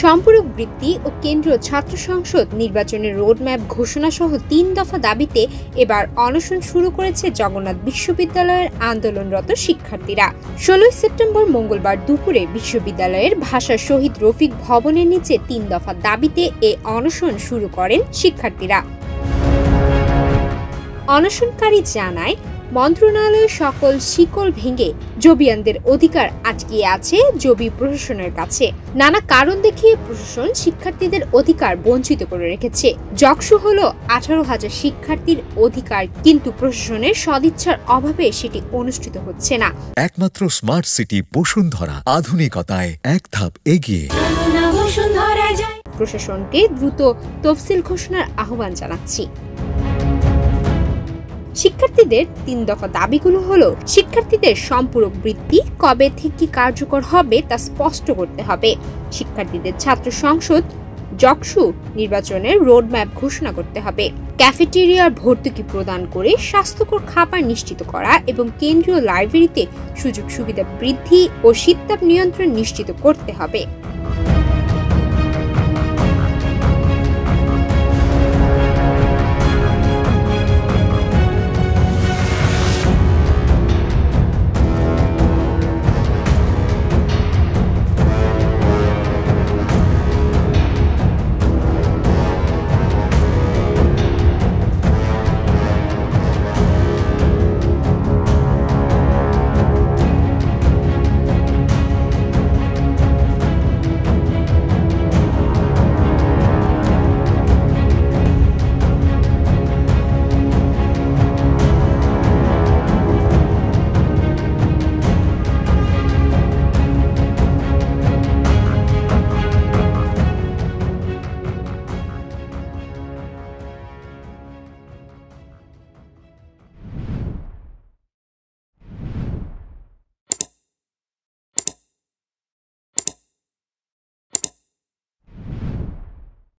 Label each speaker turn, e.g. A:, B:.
A: সম্পূরক বৃত্তি ও কেন্দ্রীয় ছাত্র সংসদ নির্বাচনের রোডম্যাপ ঘোষণা সহ ৩ দফা দাবিতে এবার অনশন শুরু করেছে জগন্নাথ বিশ্ববিদ্যালয়ের আন্দোলনরত শিক্ষার্থীরা। ১৬ সেপ্টেম্বর মঙ্গলবার দুপুরে বিশ্ববিদ্যালয়ের ভাষা শহীদ রফিক ভবনের নিচে ৩ দফা দাবিতে এ অনশন শুরু করেন শিক্ষার্থীরা। অনশনকারী জানায়, মন্ত্রণালয়ের সকল শিকল ভেঙে জবিয়ানদের অধিকার আটকে আছে জবি প্রশাসনের কাছে। নানা কারণ দেখিয়ে প্রশাসন শিক্ষার্থীদের অধিকার বঞ্চিত করে রেখেছে। জকসু হলো ১৮,০০০ শিক্ষার্থীর অধিকার, কিন্তু প্রশাসনের সদিচ্ছার অভাবে সেটি অনুষ্ঠিত হচ্ছে না।
B: একমাত্র স্মার্ট সিটি বসুন্ধরা, আধুনিকতায় এক ধাপ এগিয়ে।
A: প্রশাসনকে দ্রুত তফসিল ঘোষণার আহ্বান জানাচ্ছি। শিক্ষার্থীদের ৩ দফা দাবিগুলো হলো, শিক্ষার্থীদের সম্পূরক বৃত্তি কবে থেকে কার্যকর হবে তা স্পষ্ট করতে হবে। শিক্ষার্থীদের ছাত্র সংসদ জকসু নির্বাচনের রোডম্যাপ ঘোষণা করতে হবে। ক্যাফেটেরিয়ার ভর্তুকি প্রদান করে স্বাস্থ্যকর খাবার নিশ্চিত করা এবং কেন্দ্রীয় লাইব্রেরিতে সুযোগ সুবিধা বৃদ্ধি ও শীততাপ নিয়ন্ত্রণ নিশ্চিত করতে হবে।